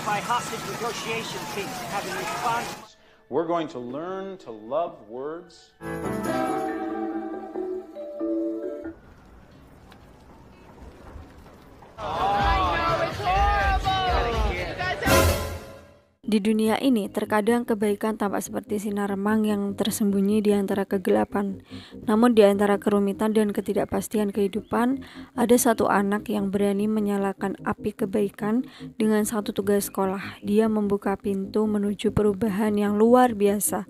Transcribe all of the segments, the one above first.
by hostage negotiation teams having responded. We're going to learn to love words. Di dunia ini, terkadang kebaikan tampak seperti sinar remang yang tersembunyi di antara kegelapan. Namun di antara kerumitan dan ketidakpastian kehidupan, ada satu anak yang berani menyalakan api kebaikan dengan satu tugas sekolah. Dia membuka pintu menuju perubahan yang luar biasa.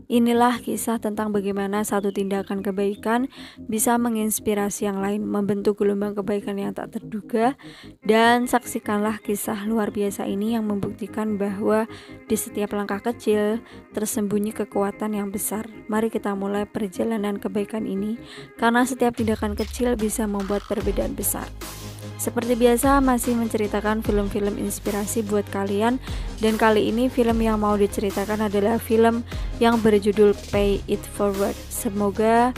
Inilah kisah tentang bagaimana satu tindakan kebaikan bisa menginspirasi yang lain, membentuk gelombang kebaikan yang tak terduga. Dan saksikanlah kisah luar biasa ini yang membuktikan bahwa di setiap langkah kecil tersembunyi kekuatan yang besar. Mari kita mulai perjalanan kebaikan ini, karena setiap tindakan kecil bisa membuat perbedaan besar. Seperti biasa, masih menceritakan film-film inspirasi buat kalian. Dan kali ini film yang mau diceritakan adalah film yang berjudul Pay It Forward. Semoga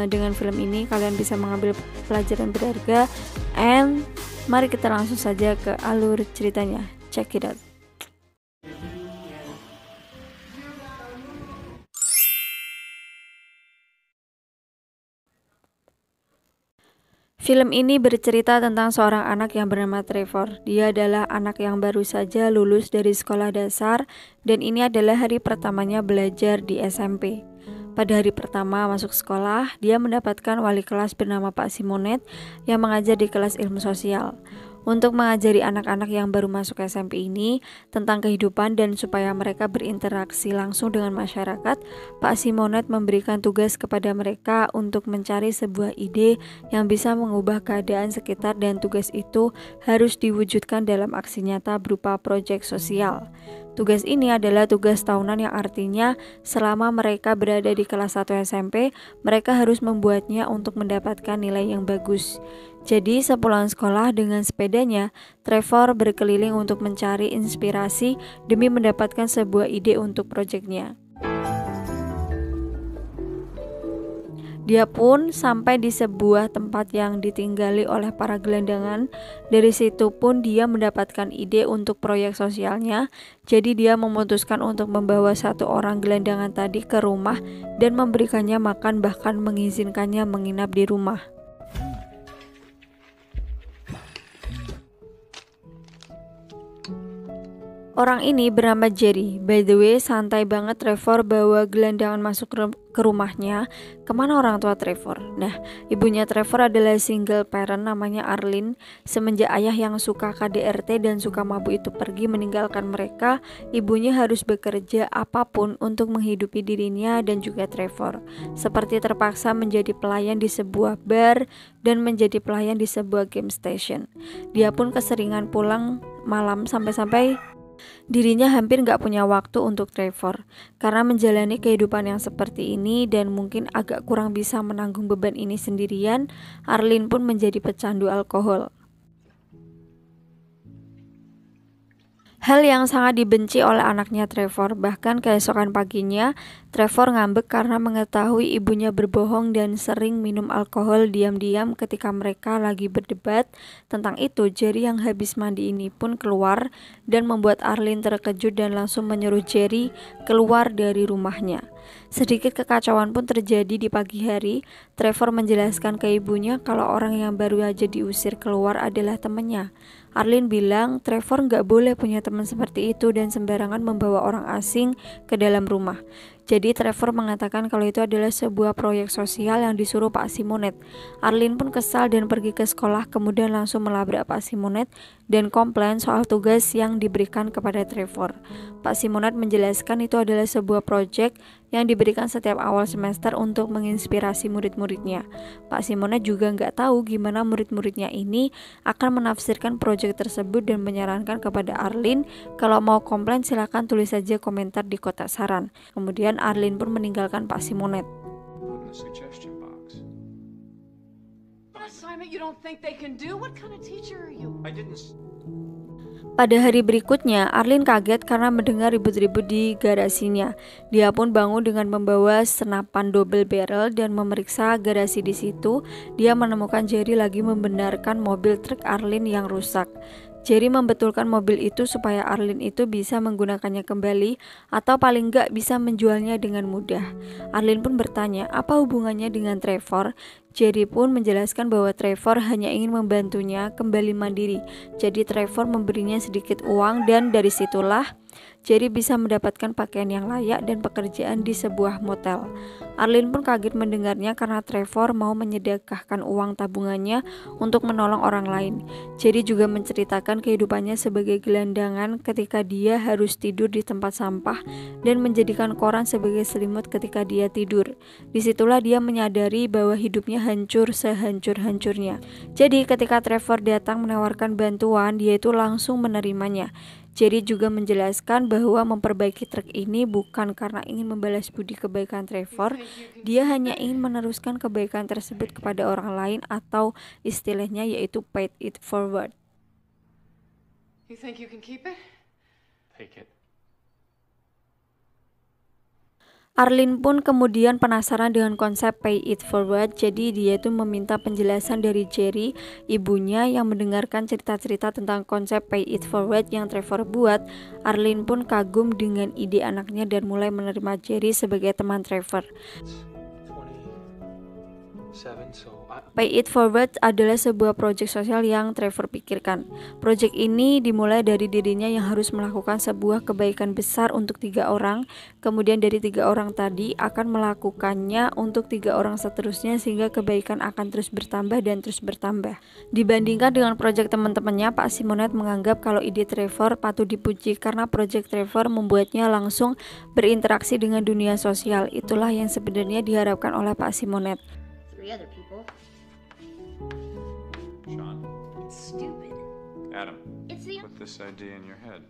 dengan film ini kalian bisa mengambil pelajaran berharga. And mari kita langsung saja ke alur ceritanya. Check it out. Film ini bercerita tentang seorang anak yang bernama Trevor. Dia adalah anak yang baru saja lulus dari sekolah dasar dan ini adalah hari pertamanya belajar di SMP. Pada hari pertama masuk sekolah, dia mendapatkan wali kelas bernama Pak Simonet yang mengajar di kelas ilmu sosial. Untuk mengajari anak-anak yang baru masuk SMP ini tentang kehidupan dan supaya mereka berinteraksi langsung dengan masyarakat, Pak Simonet memberikan tugas kepada mereka untuk mencari sebuah ide yang bisa mengubah keadaan sekitar dan tugas itu harus diwujudkan dalam aksi nyata berupa proyek sosial. Tugas ini adalah tugas tahunan yang artinya selama mereka berada di kelas 1 SMP, mereka harus membuatnya untuk mendapatkan nilai yang bagus. Jadi sepulang sekolah dengan sepedanya, Trevor berkeliling untuk mencari inspirasi demi mendapatkan sebuah ide untuk proyeknya. Dia pun sampai di sebuah tempat yang ditinggali oleh para gelandangan. Dari situ pun dia mendapatkan ide untuk proyek sosialnya. Jadi dia memutuskan untuk membawa satu orang gelandangan tadi ke rumah dan memberikannya makan, bahkan mengizinkannya menginap di rumah. Orang ini bernama Jerry. By the way, santai banget Trevor bawa gelandangan masuk ke rumahnya. Kemana orang tua Trevor? Nah, ibunya Trevor adalah single parent namanya Arlene. Semenjak ayah yang suka KDRT dan suka mabuk itu pergi meninggalkan mereka, ibunya harus bekerja apapun untuk menghidupi dirinya dan juga Trevor. Seperti terpaksa menjadi pelayan di sebuah bar dan menjadi pelayan di sebuah game station. Dia pun keseringan pulang malam sampai-sampai dirinya hampir gak punya waktu untuk Trevor. Karena menjalani kehidupan yang seperti ini dan mungkin agak kurang bisa menanggung beban ini sendirian, Arlene pun menjadi pecandu alkohol. Hal yang sangat dibenci oleh anaknya Trevor. Bahkan keesokan paginya, Trevor ngambek karena mengetahui ibunya berbohong dan sering minum alkohol diam-diam ketika mereka lagi berdebat tentang itu. Jerry yang habis mandi ini pun keluar dan membuat Arlene terkejut dan langsung menyuruh Jerry keluar dari rumahnya. Sedikit kekacauan pun terjadi di pagi hari. Trevor menjelaskan ke ibunya kalau orang yang baru aja diusir keluar adalah temannya. Arlene bilang Trevor gak boleh punya teman seperti itu dan sembarangan membawa orang asing ke dalam rumah. Jadi Trevor mengatakan kalau itu adalah sebuah proyek sosial yang disuruh Pak Simonet. Arlene pun kesal dan pergi ke sekolah, kemudian langsung melabrak Pak Simonet dan komplain soal tugas yang diberikan kepada Trevor. Pak Simonet menjelaskan itu adalah sebuah proyek yang diberikan setiap awal semester untuk menginspirasi murid-muridnya. Pak Simonet juga nggak tahu gimana murid-muridnya ini akan menafsirkan proyek tersebut dan menyarankan kepada Arlene kalau mau komplain silakan tulis saja komentar di kotak saran. Kemudian Arlene pun meninggalkan Pak Simonet. Pada hari berikutnya, Arlene kaget karena mendengar ribut-ribut di garasinya. Dia pun bangun dengan membawa senapan double barrel dan memeriksa garasi di situ. Dia menemukan Jerry lagi membenarkan mobil truk Arlene yang rusak. Jerry membetulkan mobil itu supaya Arlene itu bisa menggunakannya kembali atau paling nggak bisa menjualnya dengan mudah. Arlene pun bertanya, apa hubungannya dengan Trevor? Jerry pun menjelaskan bahwa Trevor hanya ingin membantunya kembali mandiri. Jadi Trevor memberinya sedikit uang dan dari situlah Jerry bisa mendapatkan pakaian yang layak dan pekerjaan di sebuah motel. Arlene pun kaget mendengarnya karena Trevor mau menyedekahkan uang tabungannya untuk menolong orang lain. Jerry juga menceritakan kehidupannya sebagai gelandangan ketika dia harus tidur di tempat sampah dan menjadikan koran sebagai selimut ketika dia tidur. Disitulah dia menyadari bahwa hidupnya hancur sehancur-hancurnya. Jadi ketika Trevor datang menawarkan bantuan, dia itu langsung menerimanya. Jerry juga menjelaskan bahwa memperbaiki truk ini bukan karena ingin membalas budi kebaikan Trevor, dia hanya ingin meneruskan kebaikan tersebut kepada orang lain atau istilahnya yaitu pay it forward. You think you can keep it? Take it. Arlene pun kemudian penasaran dengan konsep pay it forward, jadi dia itu meminta penjelasan dari Jerry, ibunya yang mendengarkan cerita-cerita tentang konsep pay it forward yang Trevor buat. Arlene pun kagum dengan ide anaknya dan mulai menerima Jerry sebagai teman Trevor. 27, so Pay It Forward adalah sebuah proyek sosial yang Trevor pikirkan. Proyek ini dimulai dari dirinya yang harus melakukan sebuah kebaikan besar untuk 3 orang, kemudian dari 3 orang tadi akan melakukannya untuk 3 orang seterusnya sehingga kebaikan akan terus bertambah dan terus bertambah. Dibandingkan dengan proyek teman-temannya, Pak Simonet menganggap kalau ide Trevor patut dipuji karena proyek Trevor membuatnya langsung berinteraksi dengan dunia sosial. Itulah yang sebenarnya diharapkan oleh Pak Simonet. 3 other people. Sean, It's stupid. Adam, It's the put this idea in your head.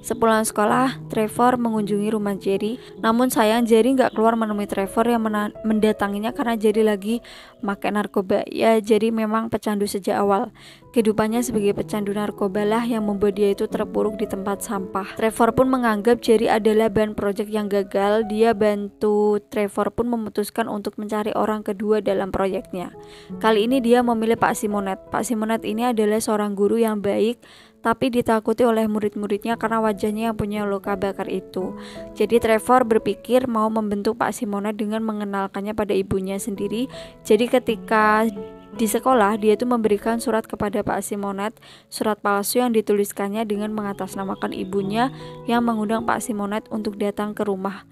Sepulang sekolah, Trevor mengunjungi rumah Jerry. Namun sayang Jerry nggak keluar menemui Trevor yang mendatanginya karena Jerry lagi makai narkoba. Ya, Jerry memang pecandu sejak awal. Kehidupannya sebagai pecandu narkoba lah yang membuat dia itu terpuruk di tempat sampah. Trevor pun menganggap Jerry adalah bahan proyek yang gagal. Dia bantu Trevor pun memutuskan untuk mencari orang kedua dalam proyeknya. Kali ini dia memilih Pak Simonet. Pak Simonet ini adalah seorang guru yang baik, tapi ditakuti oleh murid-muridnya karena wajahnya yang punya luka bakar itu. Jadi Trevor berpikir mau membentuk Pak Simonet dengan mengenalkannya pada ibunya sendiri. Jadi ketika di sekolah, dia itu memberikan surat kepada Pak Simonet, surat palsu yang dituliskannya dengan mengatasnamakan ibunya yang mengundang Pak Simonet untuk datang ke rumah.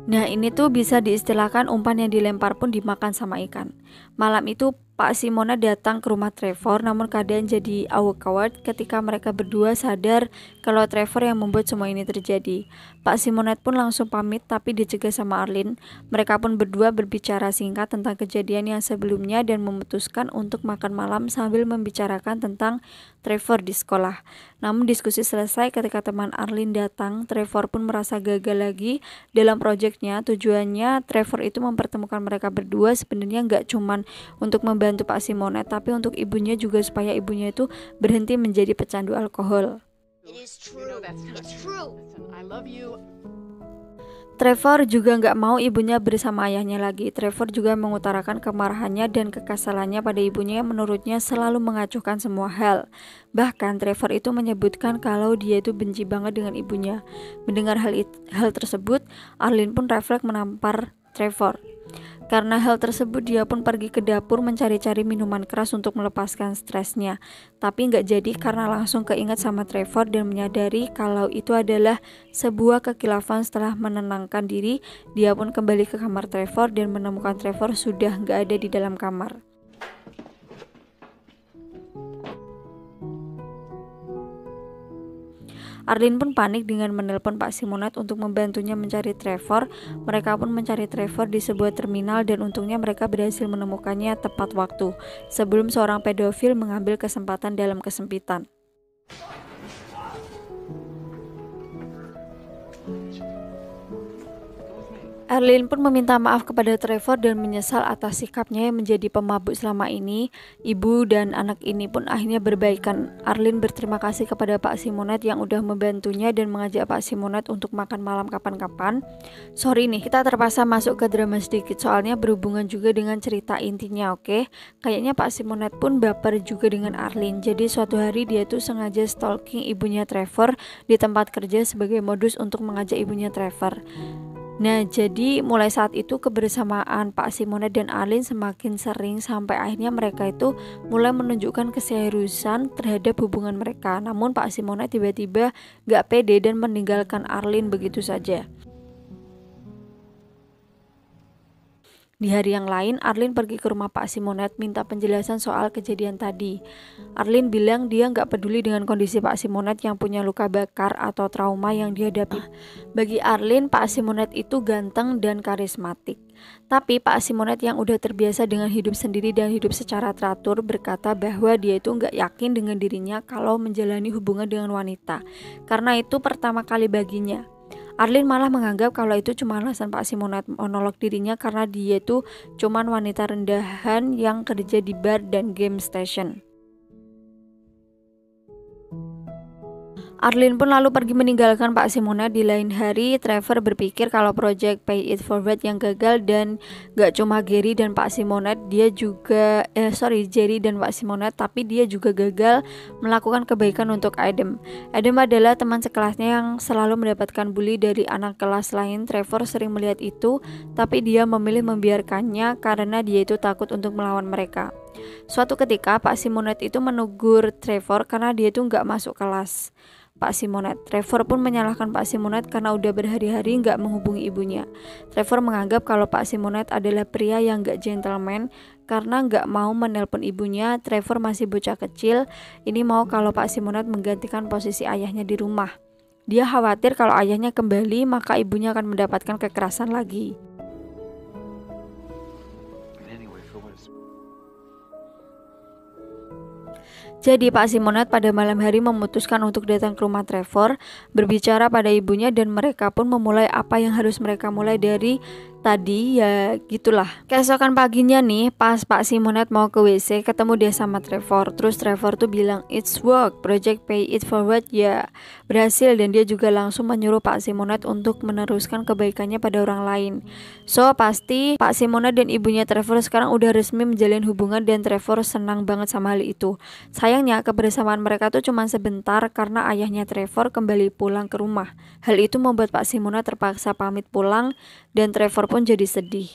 Nah, ini tuh bisa diistilahkan umpan yang dilempar pun dimakan sama ikan. Malam itu Pak Simonet datang ke rumah Trevor, namun keadaan jadi awkward ketika mereka berdua sadar kalau Trevor yang membuat semua ini terjadi. Pak Simonet pun langsung pamit tapi dicegah sama Arlene. Mereka pun berdua berbicara singkat tentang kejadian yang sebelumnya dan memutuskan untuk makan malam sambil membicarakan tentang Trevor di sekolah. Namun diskusi selesai ketika teman Arlene datang. Trevor pun merasa gagal lagi dalam proyeknya. Tujuannya Trevor itu mempertemukan mereka berdua sebenarnya nggak cuman untuk membantu Pak Simonet, tapi untuk ibunya juga supaya ibunya itu berhenti menjadi pecandu alkohol. It is true. It's true. Listen, I love you. Trevor juga nggak mau ibunya bersama ayahnya lagi. Trevor juga mengutarakan kemarahannya dan kekesalannya pada ibunya yang menurutnya selalu mengacuhkan semua hal. Bahkan Trevor itu menyebutkan kalau dia itu benci banget dengan ibunya. Mendengar hal tersebut, Arlene pun refleks menampar Trevor. Karena hal tersebut dia pun pergi ke dapur mencari-cari minuman keras untuk melepaskan stresnya. Tapi nggak jadi karena langsung keinget sama Trevor dan menyadari kalau itu adalah sebuah kekhilafan. Setelah menenangkan diri, dia pun kembali ke kamar Trevor dan menemukan Trevor sudah nggak ada di dalam kamar. Arlene pun panik dengan menelpon Pak Simonet untuk membantunya mencari Trevor. Mereka pun mencari Trevor di sebuah terminal dan untungnya mereka berhasil menemukannya tepat waktu sebelum seorang pedofil mengambil kesempatan dalam kesempitan. Arlene pun meminta maaf kepada Trevor dan menyesal atas sikapnya yang menjadi pemabuk selama ini. Ibu dan anak ini pun akhirnya berbaikan. Arlene berterima kasih kepada Pak Simonet yang udah membantunya dan mengajak Pak Simonet untuk makan malam kapan-kapan. Sorry nih, kita terpaksa masuk ke drama sedikit soalnya berhubungan juga dengan cerita intinya, oke? Kayaknya Pak Simonet pun baper juga dengan Arlene. Jadi suatu hari dia tuh sengaja stalking ibunya Trevor di tempat kerja sebagai modus untuk mengajak ibunya Trevor. Nah, jadi mulai saat itu kebersamaan Pak Simonet dan Arlene semakin sering sampai akhirnya mereka itu mulai menunjukkan keseriusan terhadap hubungan mereka. Namun Pak Simonet tiba-tiba gak pede dan meninggalkan Arlene begitu saja. Di hari yang lain, Arlene pergi ke rumah Pak Simonet minta penjelasan soal kejadian tadi. Arlene bilang dia nggak peduli dengan kondisi Pak Simonet yang punya luka bakar atau trauma yang dihadapi. Bagi Arlene, Pak Simonet itu ganteng dan karismatik. Tapi Pak Simonet yang udah terbiasa dengan hidup sendiri dan hidup secara teratur berkata bahwa dia itu nggak yakin dengan dirinya kalau menjalani hubungan dengan wanita. Karena itu pertama kali baginya. Arlene malah menganggap kalau itu cuma alasan Pak Simonet menolak dirinya karena dia itu cuma wanita rendahan yang kerja di bar dan game station. Arlene pun lalu pergi meninggalkan Pak Simonet. Di lain hari, Trevor berpikir kalau project Pay It Forward yang gagal dan gak cuma Jerry dan Pak Simonet, Jerry dan Pak Simonet, tapi dia juga gagal melakukan kebaikan untuk Adam. Adam adalah teman sekelasnya yang selalu mendapatkan bully dari anak kelas lain. Trevor sering melihat itu, tapi dia memilih membiarkannya karena dia itu takut untuk melawan mereka. Suatu ketika, Pak Simonet itu menegur Trevor karena dia itu gak masuk kelas Pak Simonet. Trevor pun menyalahkan Pak Simonet karena udah berhari-hari nggak menghubungi ibunya. Trevor menganggap kalau Pak Simonet adalah pria yang nggak gentleman karena nggak mau menelpon ibunya. Trevor masih bocah kecil, ini mau kalau Pak Simonet menggantikan posisi ayahnya di rumah. Dia khawatir kalau ayahnya kembali maka ibunya akan mendapatkan kekerasan lagi. Jadi Pak Simonet pada malam hari memutuskan untuk datang ke rumah Trevor, berbicara pada ibunya dan mereka pun memulai apa yang harus mereka mulai dari tadi, ya gitulah. Keesokan paginya nih, pas Pak Simonet mau ke WC, ketemu dia sama Trevor. Terus Trevor tuh bilang, "It's work, project Pay It Forward ya berhasil." Dan dia juga langsung menyuruh Pak Simonet untuk meneruskan kebaikannya pada orang lain. So pasti Pak Simonet dan ibunya Trevor sekarang udah resmi menjalin hubungan dan Trevor senang banget sama hal itu. Sayangnya kebersamaan mereka tuh cuma sebentar karena ayahnya Trevor kembali pulang ke rumah. Hal itu membuat Pak Simonet terpaksa pamit pulang dan Trevor pun jadi sedih.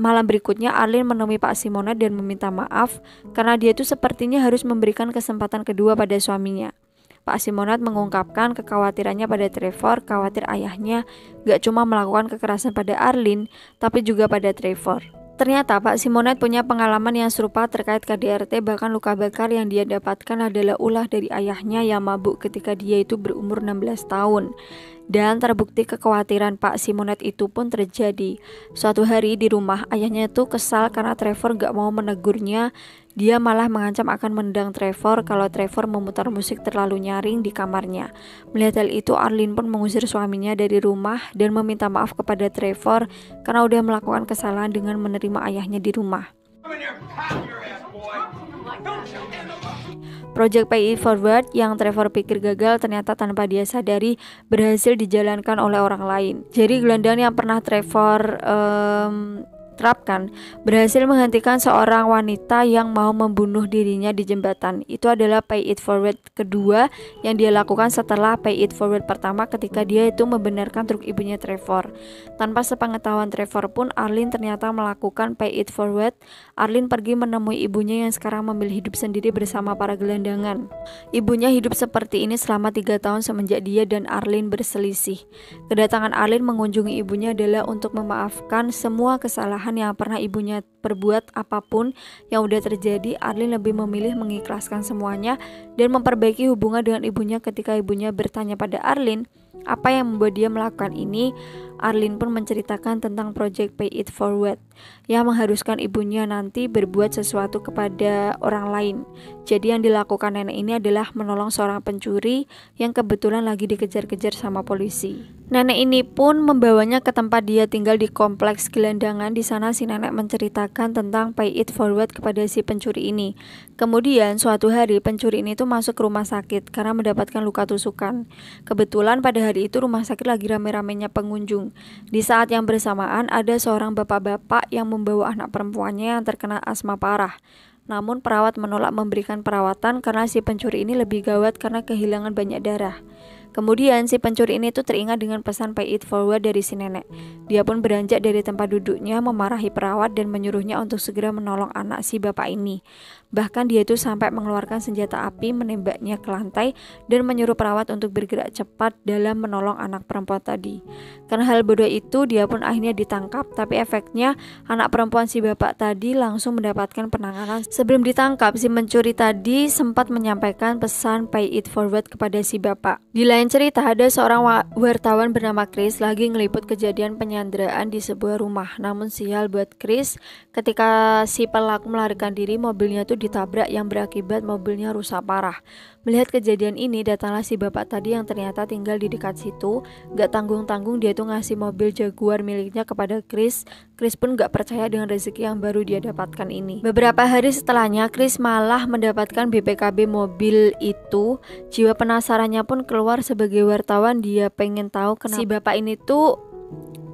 Malam berikutnya Arlene menemui Pak Simonet dan meminta maaf karena dia tuh sepertinya harus memberikan kesempatan kedua pada suaminya. Pak Simonet mengungkapkan kekhawatirannya pada Trevor, khawatir ayahnya gak cuma melakukan kekerasan pada Arlene, tapi juga pada Trevor. Ternyata Pak Simonet punya pengalaman yang serupa terkait KDRT, bahkan luka bakar yang dia dapatkan adalah ulah dari ayahnya yang mabuk ketika dia itu berumur 16 tahun. Dan terbukti kekhawatiran Pak Simonet itu pun terjadi. Suatu hari di rumah, ayahnya itu kesal karena Trevor gak mau menegurnya. Dia malah mengancam akan menendang Trevor kalau Trevor memutar musik terlalu nyaring di kamarnya. Melihat hal itu, Arlene pun mengusir suaminya dari rumah dan meminta maaf kepada Trevor karena udah melakukan kesalahan dengan menerima ayahnya di rumah. Project Pay It Forward yang Trevor pikir gagal ternyata tanpa dia sadari berhasil dijalankan oleh orang lain. Jadi gelandang yang pernah Trevor terapkan berhasil menghentikan seorang wanita yang mau membunuh dirinya di jembatan. Itu adalah Pay It Forward kedua yang dia lakukan setelah Pay It Forward pertama ketika dia itu membenarkan truk ibunya Trevor. Tanpa sepengetahuan Trevor pun, Arlene ternyata melakukan Pay It Forward. Arlene pergi menemui ibunya yang sekarang memilih hidup sendiri bersama para gelandangan. Ibunya hidup seperti ini selama 3 tahun semenjak dia dan Arlene berselisih. Kedatangan Arlene mengunjungi ibunya adalah untuk memaafkan semua kesalahan yang pernah ibunya perbuat. Apapun yang udah terjadi, Arlene lebih memilih mengikhlaskan semuanya dan memperbaiki hubungan dengan ibunya. Ketika ibunya bertanya pada Arlene, Apa yang membuat dia melakukan ini? Arlene pun menceritakan tentang Project Pay It Forward yang mengharuskan ibunya nanti berbuat sesuatu kepada orang lain. Jadi yang dilakukan nenek ini adalah menolong seorang pencuri yang kebetulan lagi dikejar-kejar sama polisi. Nenek ini pun membawanya ke tempat dia tinggal di kompleks gelandangan. Di sana si nenek menceritakan tentang Pay It Forward kepada si pencuri ini. Kemudian suatu hari pencuri ini tuh masuk ke rumah sakit karena mendapatkan luka tusukan. Kebetulan pada hari itu rumah sakit lagi rame-ramenya pengunjung. Di saat yang bersamaan ada seorang bapak-bapak yang membawa anak perempuannya yang terkena asma parah. Namun perawat menolak memberikan perawatan karena si pencuri ini lebih gawat karena kehilangan banyak darah. Kemudian si pencuri ini tuh teringat dengan pesan Pay It Forward dari si nenek. Dia pun beranjak dari tempat duduknya memarahi perawat dan menyuruhnya untuk segera menolong anak si bapak ini. Bahkan dia itu sampai mengeluarkan senjata api, menembaknya ke lantai dan menyuruh perawat untuk bergerak cepat dalam menolong anak perempuan tadi. Karena hal bodoh itu dia pun akhirnya ditangkap, tapi efeknya anak perempuan si bapak tadi langsung mendapatkan penanganan. Sebelum ditangkap, si pencuri tadi sempat menyampaikan pesan Pay It Forward kepada si bapak. Di lain cerita, ada seorang wartawan bernama Chris lagi ngeliput kejadian penyanderaan di sebuah rumah. Namun sial buat Chris, ketika si pelaku melarikan diri, mobilnya tuh ditabrak yang berakibat mobilnya rusak parah. Melihat kejadian ini, datanglah si bapak tadi yang ternyata tinggal di dekat situ. Gak tanggung-tanggung dia tuh ngasih mobil Jaguar miliknya kepada Chris. Chris pun gak percaya dengan rezeki yang baru dia dapatkan ini. Beberapa hari setelahnya, Chris malah mendapatkan BPKB mobil itu. Jiwa penasarannya pun keluar sebagai wartawan. Dia pengen tahu kenapa si bapak ini tuh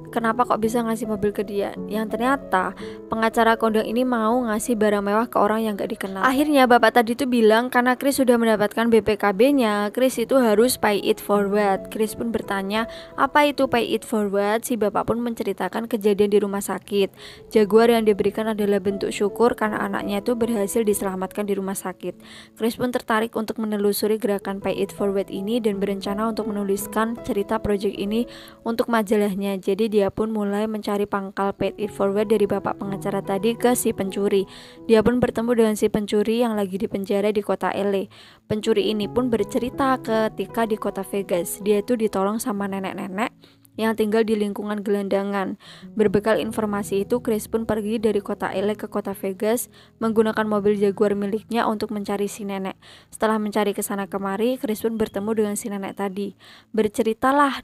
kenapa kok bisa ngasih mobil ke dia. Yang ternyata pengacara kondang ini mau ngasih barang mewah ke orang yang gak dikenal. Akhirnya bapak tadi tuh bilang karena Chris sudah mendapatkan BPKB-nya, Chris itu harus Pay It Forward. Chris pun bertanya, apa itu Pay It Forward? Si bapak pun menceritakan kejadian di rumah sakit. Jaguar yang diberikan adalah bentuk syukur karena anaknya itu berhasil diselamatkan di rumah sakit. Chris pun tertarik untuk menelusuri gerakan Pay It Forward ini dan berencana untuk menuliskan cerita project ini untuk majalahnya. Jadi dia pun mulai mencari pangkal Pay It Forward dari bapak pengacara tadi ke si pencuri. Dia pun bertemu dengan si pencuri yang lagi dipenjara di kota LA. Pencuri ini pun bercerita ketika di kota Vegas. Dia itu ditolong sama nenek-nenek yang tinggal di lingkungan gelandangan. Berbekal informasi itu, Chris pun pergi dari kota LA ke kota Vegas menggunakan mobil Jaguar miliknya untuk mencari si nenek. Setelah mencari kesana kemari, Chris pun bertemu dengan si nenek tadi. Berceritalah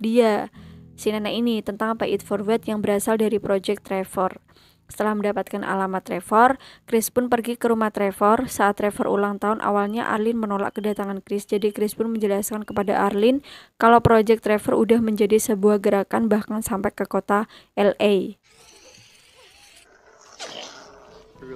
si nenek ini tentang Pay It Forward yang berasal dari Project Trevor. Setelah mendapatkan alamat Trevor, Chris pun pergi ke rumah Trevor. Saat Trevor ulang tahun, awalnya Arlene menolak kedatangan Chris. Jadi Chris pun menjelaskan kepada Arlene kalau Project Trevor udah menjadi sebuah gerakan bahkan sampai ke kota LA.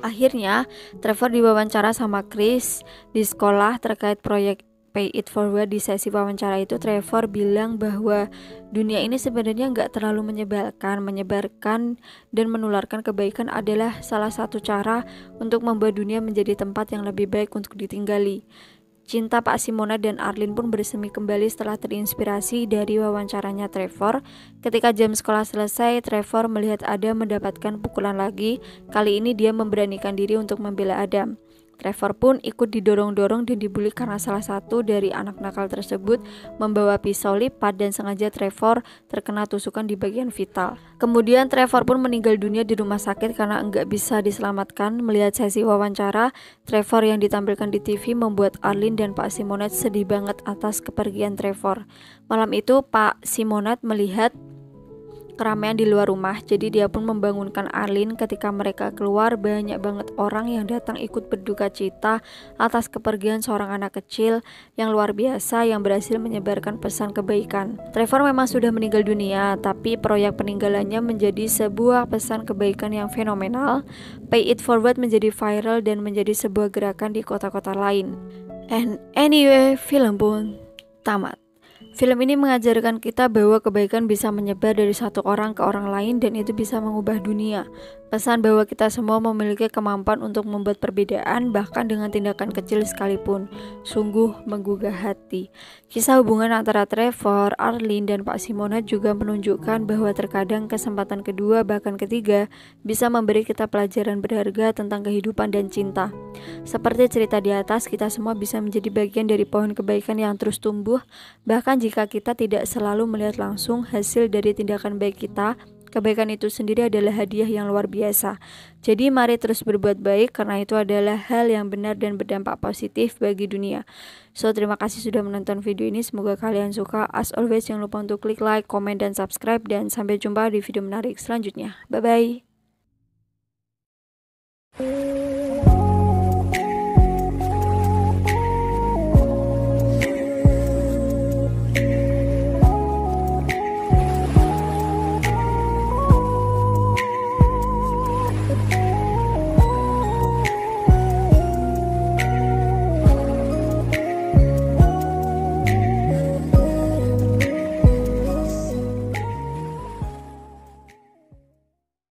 Akhirnya Trevor diwawancara sama Chris di sekolah terkait proyek Pay It Forward. Di sesi wawancara itu Trevor bilang bahwa dunia ini sebenarnya nggak terlalu menyebarkan dan menularkan kebaikan adalah salah satu cara untuk membuat dunia menjadi tempat yang lebih baik untuk ditinggali. Cinta Pak Simona dan Arlene pun bersemi kembali setelah terinspirasi dari wawancaranya Trevor. Ketika jam sekolah selesai, Trevor melihat Adam mendapatkan pukulan lagi. Kali ini dia memberanikan diri untuk membela Adam. Trevor pun ikut didorong-dorong dan dibully karena salah satu dari anak nakal tersebut membawa pisau lipat dan sengaja Trevor terkena tusukan di bagian vital. Kemudian Trevor pun meninggal dunia di rumah sakit karena enggak bisa diselamatkan. Melihat sesi wawancara Trevor yang ditampilkan di TV membuat Arlene dan Pak Simonet sedih banget atas kepergian Trevor. Malam itu Pak Simonet melihat keramaian di luar rumah, jadi dia pun membangunkan Arlene. Ketika mereka keluar, banyak banget orang yang datang ikut berduka cita atas kepergian seorang anak kecil yang luar biasa yang berhasil menyebarkan pesan kebaikan. Trevor memang sudah meninggal dunia, tapi proyek peninggalannya menjadi sebuah pesan kebaikan yang fenomenal. Pay It Forward menjadi viral dan menjadi sebuah gerakan di kota-kota lain. And anyway, film pun tamat. Film ini mengajarkan kita bahwa kebaikan bisa menyebar dari satu orang ke orang lain dan itu bisa mengubah dunia. Pesan bahwa kita semua memiliki kemampuan untuk membuat perbedaan bahkan dengan tindakan kecil sekalipun. Sungguh menggugah hati. Kisah hubungan antara Trevor, Arlene, dan Pak Simonet juga menunjukkan bahwa terkadang kesempatan kedua bahkan ketiga bisa memberi kita pelajaran berharga tentang kehidupan dan cinta. Seperti cerita di atas, kita semua bisa menjadi bagian dari pohon kebaikan yang terus tumbuh bahkan jika jika kita tidak selalu melihat langsung hasil dari tindakan baik kita, kebaikan itu sendiri adalah hadiah yang luar biasa. Jadi mari terus berbuat baik karena itu adalah hal yang benar dan berdampak positif bagi dunia. So, terima kasih sudah menonton video ini. Semoga kalian suka. As always, jangan lupa untuk klik like, komen, dan subscribe. Dan sampai jumpa di video menarik selanjutnya. Bye-bye.